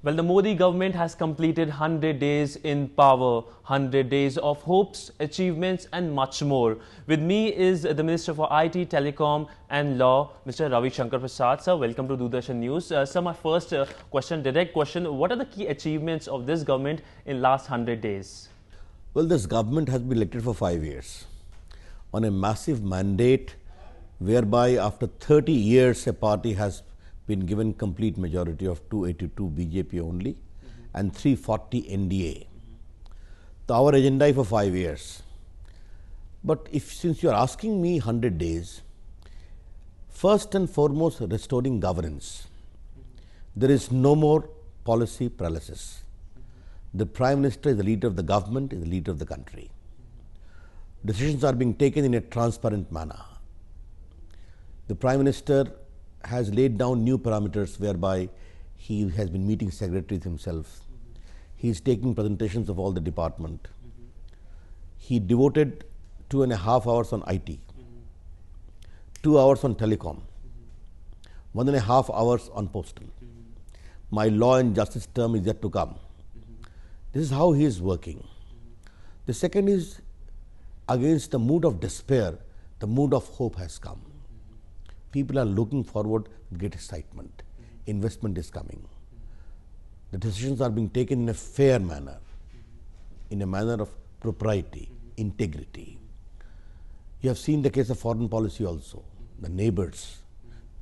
Well, the Modi government has completed 100 days in power, 100 days of hopes, achievements and much more. With me is the Minister for IT, Telecom and Law, Mr. Ravi Shankar Prasad. Sir, welcome to Doordarshan News. Sir, my first direct question, what are the key achievements of this government in last 100 days? Well, this government has been elected for 5 years on a massive mandate whereby after 30 years a party has been given complete majority of 282 BJP only and 340 NDA. So our agenda is for 5 years. But since you are asking me 100 days, first and foremost restoring governance. There is no more policy paralysis. The Prime Minister is the leader of the government, is the leader of the country. Decisions are being taken in a transparent manner. The Prime Minister has laid down new parameters whereby he has been meeting secretaries himself. He is taking presentations of all the department. He devoted 2.5 hours on IT, 2 hours on telecom, 1.5 hours on postal. My law and justice term is yet to come. This is how he is working. The second is, against the mood of despair, the mood of hope has come. People are looking forward with great excitement. Investment is coming. The decisions are being taken in a fair manner, in a manner of propriety, integrity. You have seen the case of foreign policy also, the neighbors,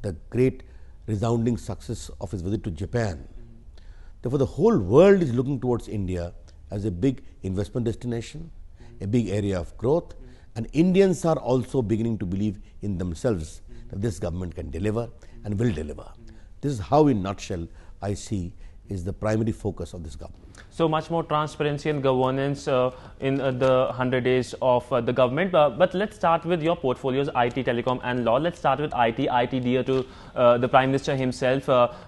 the great resounding success of his visit to Japan. Therefore, the whole world is looking towards India as a big investment destination, a big area of growth, and Indians are also beginning to believe in themselves that this government can deliver and will deliver. This is how, in a nutshell, I see is the primary focus of this government. So much more transparency and governance in the 100 days of the government. But let's start with your portfolios, IT, Telecom and Law. Let's start with IT. IT dear to the Prime Minister himself.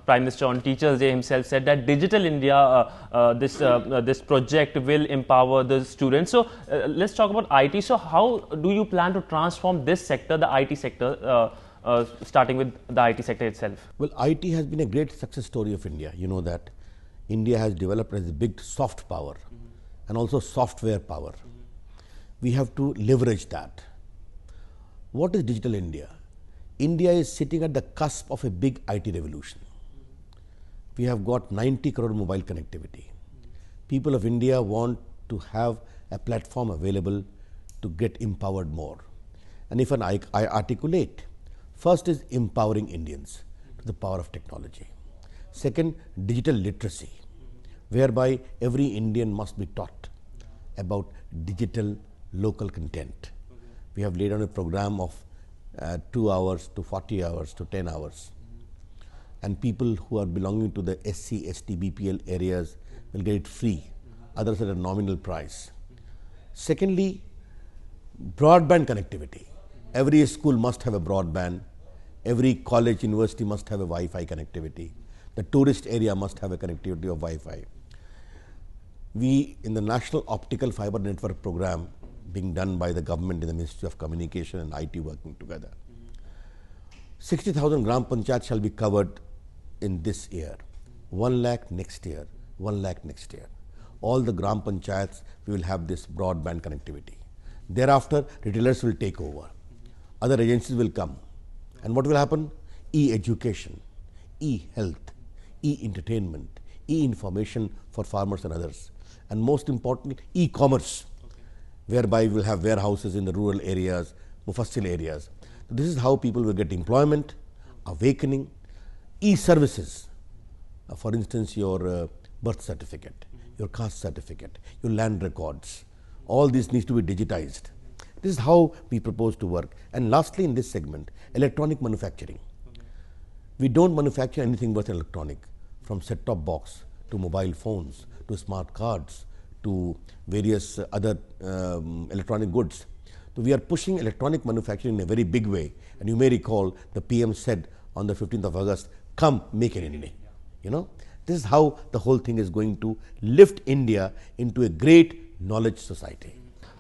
Prime Minister on Teachers' Day himself said that Digital India, this project will empower the students. So let's talk about IT. So how do you plan to transform this sector, the IT sector, starting with the IT sector itself? Well, IT has been a great success story of India. You know that India has developed as a big soft power and also software power. We have to leverage that. What is Digital India? India is sitting at the cusp of a big IT revolution. We have got 90 crore mobile connectivity. People of India want to have a platform available to get empowered more. And if I articulate, first is empowering Indians to the power of technology. Second, digital literacy, whereby every Indian must be taught about digital local content. We have laid on a program of 2 hours to 40 hours to 10 hours. And people who are belonging to the SC, ST, BPL areas will get it free, others at a nominal price. Secondly, broadband connectivity. Every school must have a broadband. Every college, university must have a Wi-Fi connectivity. The tourist area must have a connectivity of Wi-Fi. We, in the National Optical Fiber Network program being done by the government in the Ministry of Communication and IT working together, 60,000 Gram Panchayat shall be covered in this year, 1 lakh next year, 1 lakh next year. All the Gram Panchayats, we will have this broadband connectivity. Thereafter, retailers will take over. Other agencies will come. And what will happen? E-education, e-health, e-entertainment, e-information for farmers and others. And most importantly, e-commerce, whereby we will have warehouses in the rural areas, mufassil areas. So this is how people will get employment, awakening, e-services. For instance, your birth certificate, your caste certificate, your land records. All this needs to be digitized. This is how we propose to work. And lastly, in this segment, electronic manufacturing. We don't manufacture anything but electronic, from set-top box to mobile phones to smart cards to various other electronic goods. So we are pushing electronic manufacturing in a very big way. And you may recall the PM said on the 15th of August, come make it in India. You know, this is how the whole thing is going to lift India into a great knowledge society.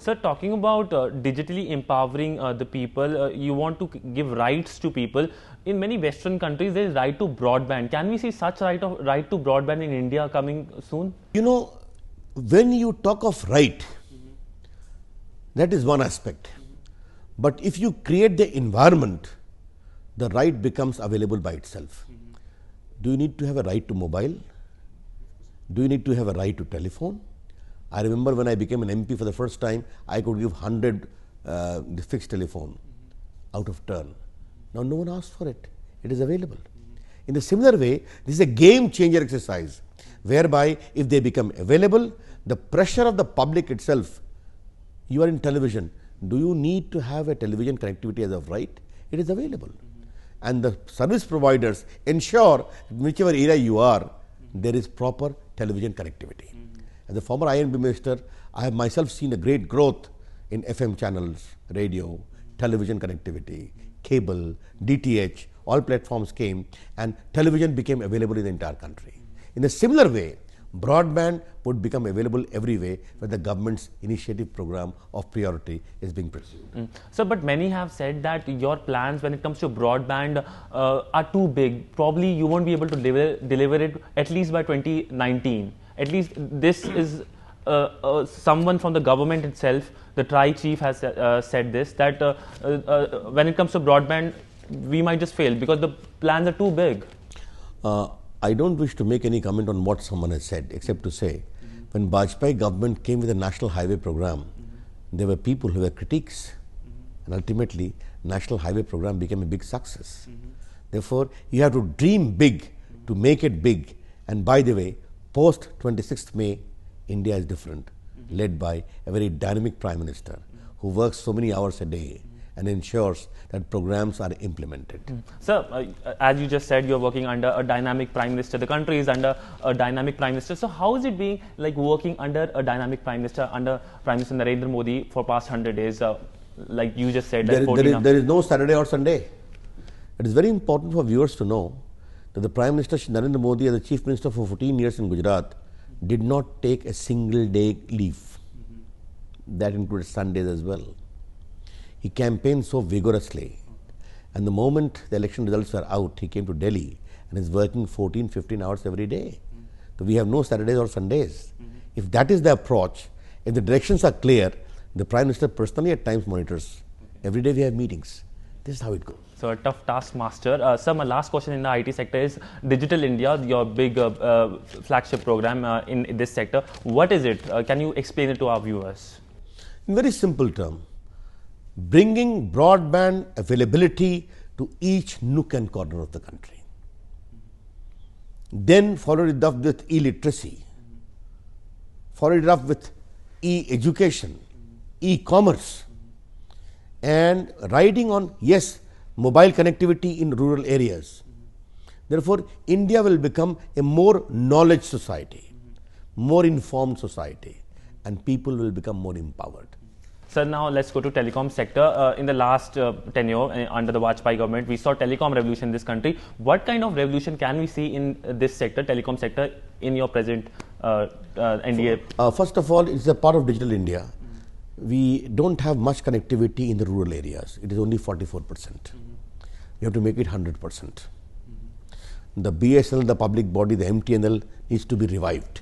Sir, talking about digitally empowering the people, you want to give rights to people. In many Western countries, there is right to broadband. Can we see such right to broadband in India coming soon? You know, when you talk of right, that is one aspect. But if you create the environment, the right becomes available by itself. Do you need to have a right to mobile? Do you need to have a right to telephone? I remember when I became an MP for the first time, I could give 100 fixed telephone out of turn. Now no one asked for it. It is available. In a similar way, this is a game changer exercise, whereby if they become available, the pressure of the public itself, you are in television, do you need to have a television connectivity as of right? It is available. And the service providers ensure whichever area you are, there is proper television connectivity. As a former INB minister, I have myself seen a great growth in FM channels, radio, television connectivity, cable, DTH, all platforms came and television became available in the entire country. In a similar way, broadband would become available everywhere where the government's initiative program of priority is being pursued. Sir, but many have said that your plans when it comes to broadband are too big. Probably you won't be able to deliver it at least by 2019. At least this is someone from the government itself, the TRI chief has said this, that when it comes to broadband, we might just fail because the plans are too big. I don't wish to make any comment on what someone has said, except to say, when Vajpayee government came with a national highway program, there were people who were critics, and ultimately, national highway program became a big success. Therefore, you have to dream big to make it big. And by the way, post 26th May, India is different, led by a very dynamic Prime Minister who works so many hours a day and ensures that programs are implemented. Sir, as you just said, you're working under a dynamic Prime Minister. The country is under a dynamic Prime Minister. So how is it being like working under a dynamic Prime Minister, under Prime Minister Narendra Modi for past 100 days? Like you just said, there is no Saturday or Sunday. It is very important for viewers to know that the Prime Minister Narendra Modi, as the Chief Minister for 14 years in Gujarat, did not take a single day leave. That includes Sundays as well. He campaigned so vigorously, and the moment the election results were out, he came to Delhi and is working 14-15 hours every day. So we have no Saturdays or Sundays. If that is the approach, if the directions are clear, the Prime Minister personally at times monitors. Every day we have meetings. This is how it goes. So a tough taskmaster. Sir, my last question in the IT sector is Digital India, your big flagship program in this sector. What is it? Can you explain it to our viewers? In very simple term, bringing broadband availability to each nook and corner of the country. Then followed it up with e-literacy, followed it up with e-education, e-commerce, and riding on, yes, mobile connectivity in rural areas. Therefore, India will become a more knowledge society, more informed society, and people will become more empowered. Sir, now let's go to telecom sector. In the last tenure under the Vajpayee government, we saw telecom revolution in this country. What kind of revolution can we see in this sector, telecom sector, in your present NDA? First of all, it's a part of Digital India. We don't have much connectivity in the rural areas. It is only 44%. We have to make it 100%. The BSNL, the public body, the MTNL needs to be revived.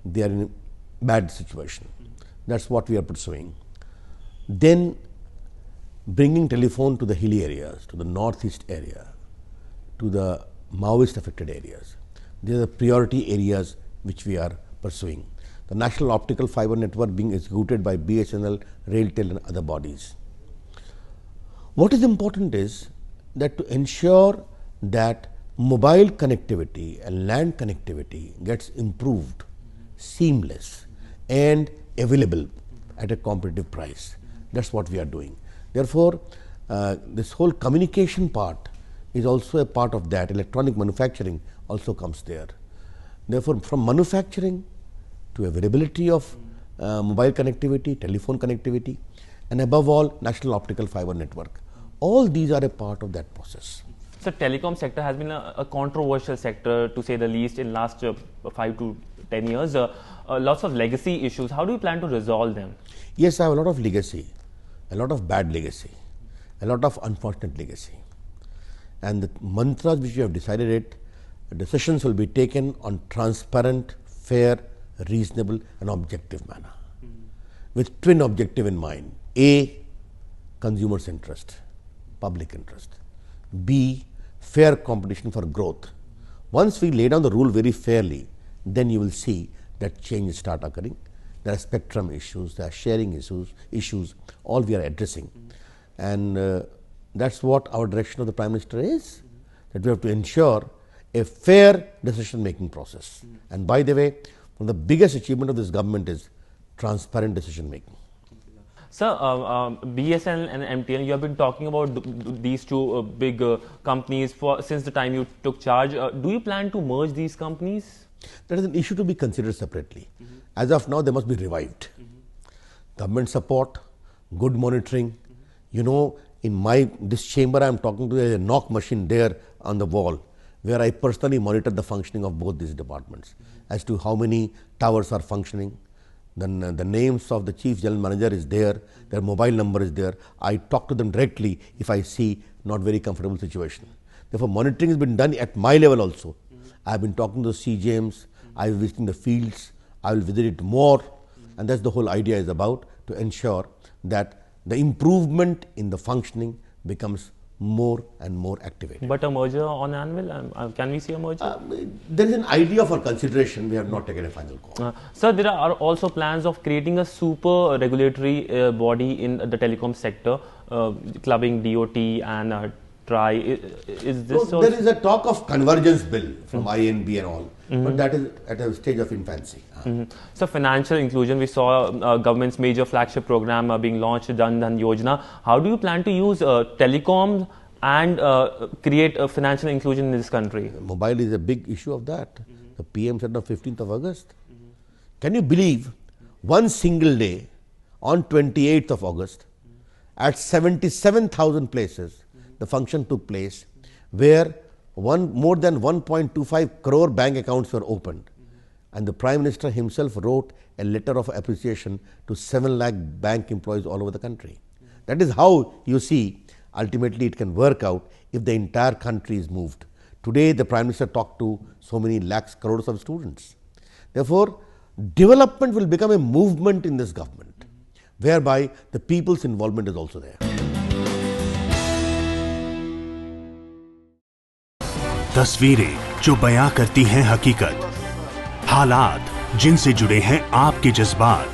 They are in a bad situation. That's what we are pursuing. Then bringing telephone to the hilly areas, to the northeast area, to the Maoist affected areas. These are the priority areas which we are pursuing. The National Optical Fiber Network being executed by BSNL, RailTel and other bodies. What is important is that to ensure that mobile connectivity and land connectivity gets improved, seamless and available at a competitive price. That's what we are doing. Therefore, this whole communication part is also a part of that. Electronic manufacturing also comes there. Therefore, from manufacturing to availability of mobile connectivity, telephone connectivity, and above all, National Optical Fiber Network. All these are a part of that process. So, telecom sector has been a controversial sector, to say the least, in last 5 to 10 years. lots of legacy issues. How do you plan to resolve them? Yes, I have a lot of legacy, a lot of bad legacy, a lot of unfortunate legacy. And the mantras which we have decided it, decisions will be taken on transparent, fair, reasonable and objective manner. With twin objective in mind. A, consumer's interest, public interest. B, fair competition for growth. Once we lay down the rule very fairly, then you will see that changes start occurring. There are spectrum issues, there are sharing issues, all we are addressing. And that's what our direction of the Prime Minister is, that we have to ensure a fair decision making process. And by the way, one of the biggest achievement of this government is transparent decision making. Sir, BSNL and MTN, you have been talking about these two big companies since the time you took charge. Do you plan to merge these companies? That is an issue to be considered separately. As of now, they must be revived. Government support, good monitoring. You know, in this chamber I am talking to, there is a knock machine there on the wall, where I personally monitor the functioning of both these departments as to how many towers are functioning. Then the names of the chief general manager is there, their mobile number is there. I talk to them directly if I see not very comfortable situation. Therefore, monitoring has been done at my level also. I have been talking to the CJMs, I have visiting the fields, I will visit it more, and that's the whole idea is about, to ensure that the improvement in the functioning becomes more and more activated. But a merger on anvil, can we see a merger? There is an idea for consideration, we have not taken a final call. Sir, there are also plans of creating a super regulatory body in the telecom sector, clubbing DOT and TRI. Is this so there is a talk of convergence bill from INB and all, but that is at a stage of infancy. So financial inclusion, we saw government's major flagship program being launched, Jan Dhan Yojana. How do you plan to use telecom and create a financial inclusion in this country? Mobile is a big issue of that. The PM said on 15th of August. Can you believe one single day on 28th of August at 77,000 places the function took place, where more than 1.25 crore bank accounts were opened, and the Prime Minister himself wrote a letter of appreciation to 7 lakh bank employees all over the country. That is how you see ultimately it can work out if the entire country is moved. Today the Prime Minister talked to so many lakhs, crores of students. Therefore, development will become a movement in this government, whereby the people's involvement is also there. तस्वीरें जो बयां करती हैं हकीकत, हालात जिनसे जुड़े हैं आपके जज्बात,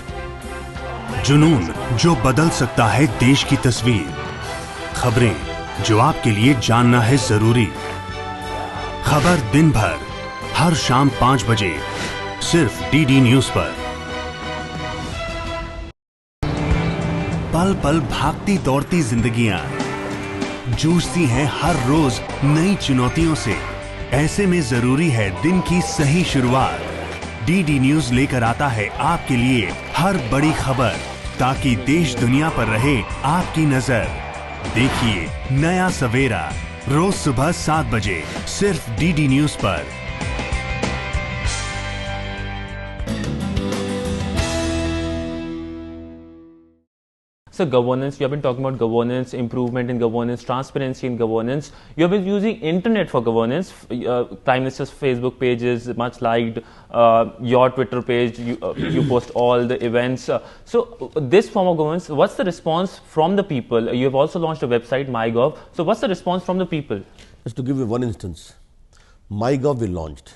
जुनून जो बदल सकता है देश की तस्वीर, खबरें जो आपके लिए जानना है जरूरी। खबर दिन भर हर शाम 5 बजे सिर्फ डीडी न्यूज पर। पल पल भागती दौड़ती जिंदगियां जूझती हैं हर रोज नई चुनौतियों से। ऐसे में जरूरी है दिन की सही शुरुआत। डीडी न्यूज लेकर आता है आपके लिए हर बड़ी खबर, ताकि देश दुनिया पर रहे आपकी नजर। देखिए नया सवेरा रोज सुबह 7 बजे सिर्फ डीडी न्यूज पर। So governance, you have been talking about governance, improvement in governance, transparency in governance. You have been using internet for governance. Prime Minister's Facebook page is much liked. Your Twitter page, you post all the events. So this form of governance, what's the response from the people? You have also launched a website, MyGov. So what's the response from the people? Just to give you one instance, MyGov we launched,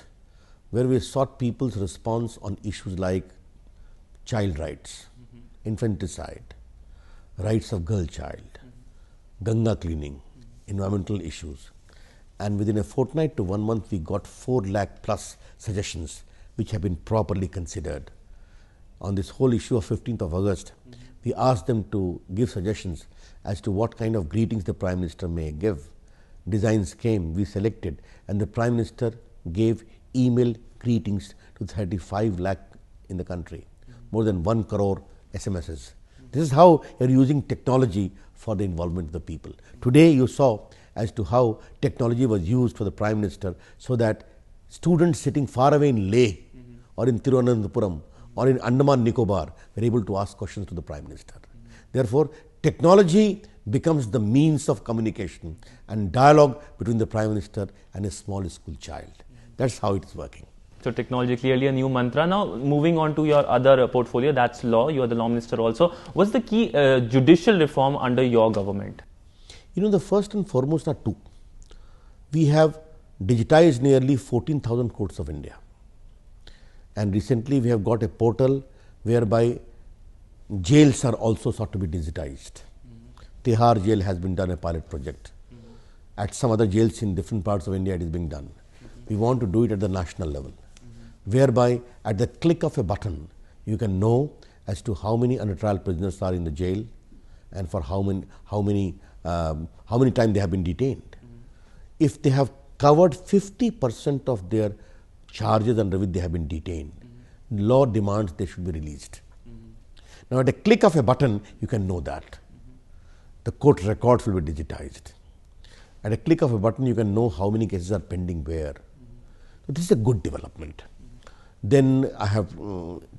where we sought people's response on issues like child rights, infanticide, rights of girl child, Ganga cleaning, environmental issues. And within a fortnight to 1 month, we got 4 lakh plus suggestions which have been properly considered. On this whole issue of 15th of August, we asked them to give suggestions as to what kind of greetings the Prime Minister may give. Designs came, we selected, and the Prime Minister gave email greetings to 35 lakh in the country, more than 1 crore SMSs. This is how you are using technology for the involvement of the people. Today you saw as to how technology was used for the Prime Minister, so that students sitting far away in Leh or in Thiruvananthapuram or in Andaman Nicobar, we are able to ask questions to the Prime Minister. Therefore, technology becomes the means of communication and dialogue between the Prime Minister and a small school child. That's how it's working. So technology, clearly a new mantra. Now moving on to your other portfolio, that's law. You are the law minister also. What's the key judicial reform under your government? You know, the first and foremost are two. We have digitized nearly 14,000 courts of India. And recently we have got a portal whereby jails are also sought to be digitized. Tihar jail has been done a pilot project. At some other jails in different parts of India it is being done. We want to do it at the national level, whereby at the click of a button you can know as to how many under trial prisoners are in the jail and for how many time they have been detained. If they have covered 50% of their charges under which they have been detained, law demands they should be released. Now at a click of a button you can know that. The court records will be digitized. At a click of a button you can know how many cases are pending where. So this is a good development. Then I have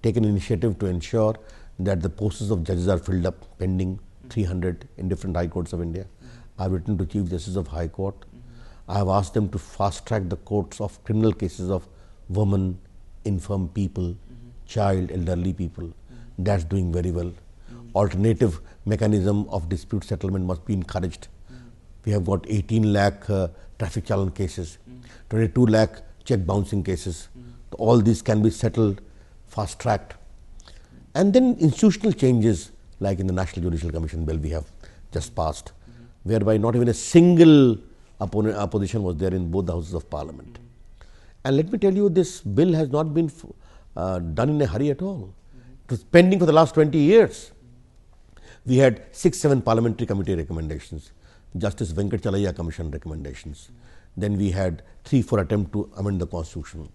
taken initiative to ensure that the posts of judges are filled up, pending 300 in different high courts of India. I have written to Chief Justice of High Court. I have asked them to fast track the courts of criminal cases of women, infirm people, child, elderly people. That's doing very well. Alternative mechanism of dispute settlement must be encouraged. We have got 18 lakh traffic challan cases, 22 lakh check bouncing cases. All these can be settled, fast tracked. And then institutional changes like in the National Judicial Commission bill we have just passed, whereby not even a single opposition was there in both the houses of Parliament. And let me tell you, this bill has not been done in a hurry at all. It was pending for the last 20 years. We had 6-7 parliamentary committee recommendations, Justice Venkat Chalaya Commission recommendations. Then we had 3-4 attempts to amend the constitution.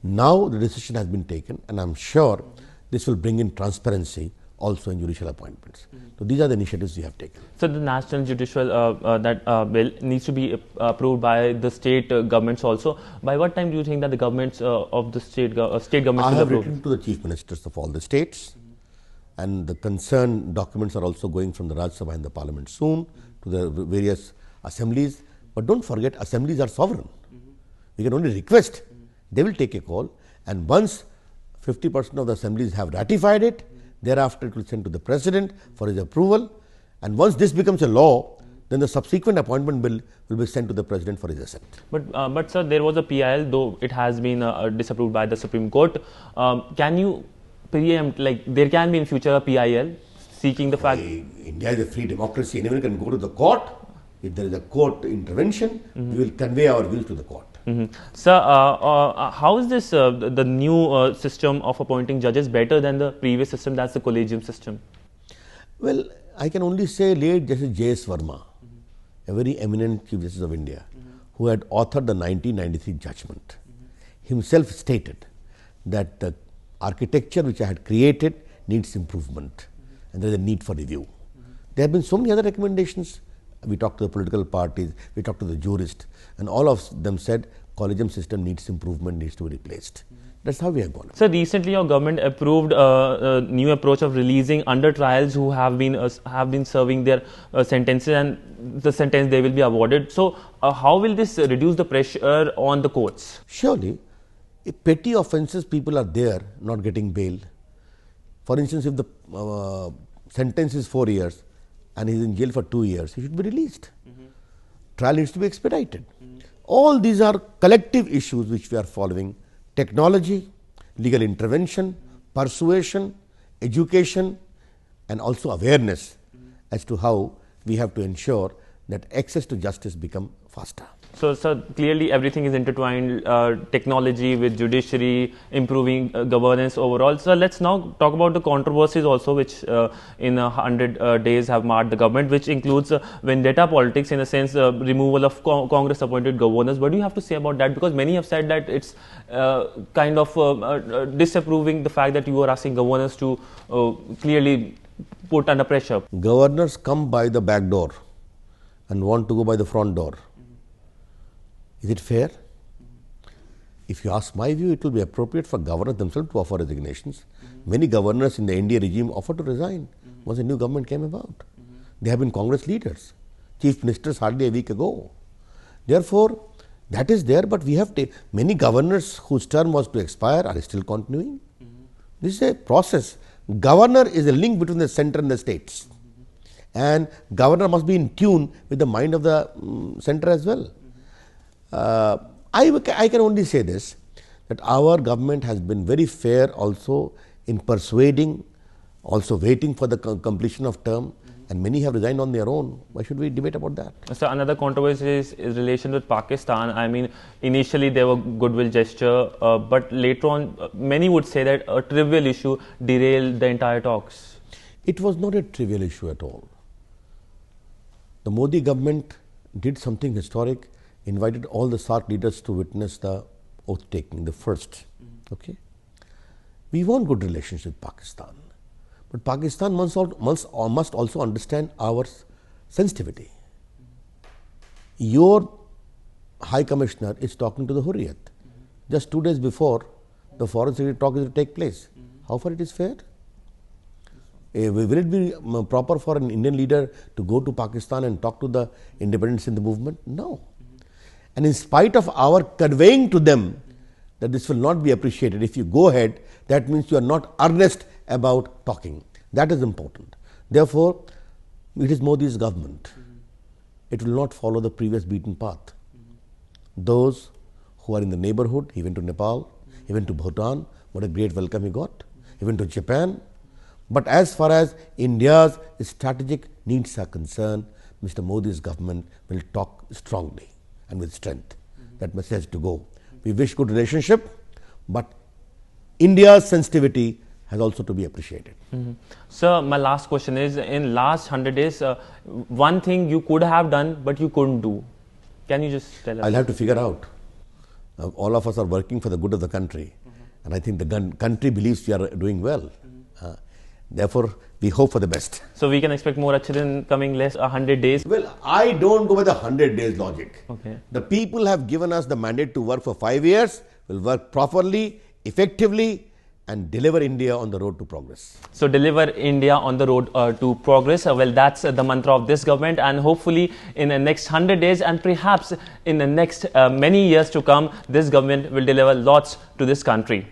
Now the decision has been taken, and I am sure this will bring in transparency also in judicial appointments. So these are the initiatives we have taken. So the national judicial bill needs to be approved by the state governments also. By what time do you think that the governments of the state governments will approve? I have written to the chief ministers of all the states, and the concerned documents are also going from the Rajya Sabha and the Parliament soon to the various assemblies. But don't forget, assemblies are sovereign. We can only request. They will take a call, and once 50% of the assemblies have ratified it, thereafter it will send to the president for his approval, and once this becomes a law, then the subsequent appointment bill will be sent to the president for his assent. But sir, there was a PIL, though it has been disapproved by the Supreme Court. Can you preempt, like there can be in future a PIL seeking the fact? India is a free democracy. Anyone can go to the court. If there is a court intervention, we will convey our views to the court. Sir, how is this the new system of appointing judges better than the previous system, that's the collegium system? Well, I can only say late Justice J.S. Verma, a very eminent Chief Justice of India, who had authored the 1993 judgment, himself stated that the architecture which I had created needs improvement and there is a need for review. There have been so many other recommendations. We talked to the political parties, we talked to the jurists, and all of them said collegium system needs improvement, needs to be replaced. That's how we have gone. So recently your government approved a new approach of releasing under trials who have been serving their sentences, and the sentence they will be awarded. So how will this reduce the pressure on the courts? Surely, if petty offences people are there not getting bail. For instance, if the sentence is 4 years and he is in jail for 2 years, he should be released. Trial needs to be expedited. All these are collective issues which we are following: technology, legal intervention, persuasion, education, and also awareness as to how we have to ensure that access to justice become faster. So clearly everything is intertwined, technology with judiciary, improving governance overall. So let's now talk about the controversies also which in 100 days have marred the government, which includes vendetta politics, in a sense removal of Congress appointed governors. What do you have to say about that? Because many have said that it's kind of disapproving the fact that you are asking governors to clearly put under pressure. Governors come by the back door and want to go by the front door. Is it fair? If you ask my view, it will be appropriate for governors themselves to offer resignations. Many governors in the NDA regime offered to resign once a new government came about. They have been Congress leaders, chief ministers hardly a week ago. Therefore, that is there, but we have many governors whose term was to expire are still continuing. This is a process. Governor is a link between the center and the states. And governor must be in tune with the mind of the center as well. I can only say this, that our government has been very fair also in persuading, also waiting for the completion of term, and many have resigned on their own. Why should we debate about that? So another controversy is relation with Pakistan. I mean, initially there were goodwill gesture, but later on many would say that a trivial issue derailed the entire talks. It was not a trivial issue at all. The Modi government did something historic, invited all the SAARC leaders to witness the oath taking, the first. Okay, we want good relations with Pakistan, but Pakistan must also understand our sensitivity. Your High Commissioner is talking to the Hurriyat. Just 2 days before, the Foreign Secretary talk is to take place. How far it is fair? Will it be proper for an Indian leader to go to Pakistan and talk to the independents in the movement? No. And in spite of our conveying to them that this will not be appreciated, if you go ahead, that means you are not earnest about talking. That is important. Therefore, it is Modi's government. It will not follow the previous beaten path. Those who are in the neighborhood, he went to Nepal, he went to Bhutan, what a great welcome he got, he went to Japan. But as far as India's strategic needs are concerned, Mr. Modi's government will talk strongly and with strength. That message has to go. We wish good relationship, but India's sensitivity has also to be appreciated. Sir, my last question is, in last 100 days, one thing you could have done but you couldn't do. Can you just tell us? I'll have to figure out. All of us are working for the good of the country, and I think the country believes we are doing well. Therefore, we hope for the best. So we can expect more action in coming less 100 days? Well, I don't go with the 100 days logic. Okay. The people have given us the mandate to work for 5 years, will work properly, effectively, and deliver India on the road to progress. So deliver India on the road to progress. Well, that's the mantra of this government, and hopefully in the next 100 days and perhaps in the next many years to come, this government will deliver lots to this country.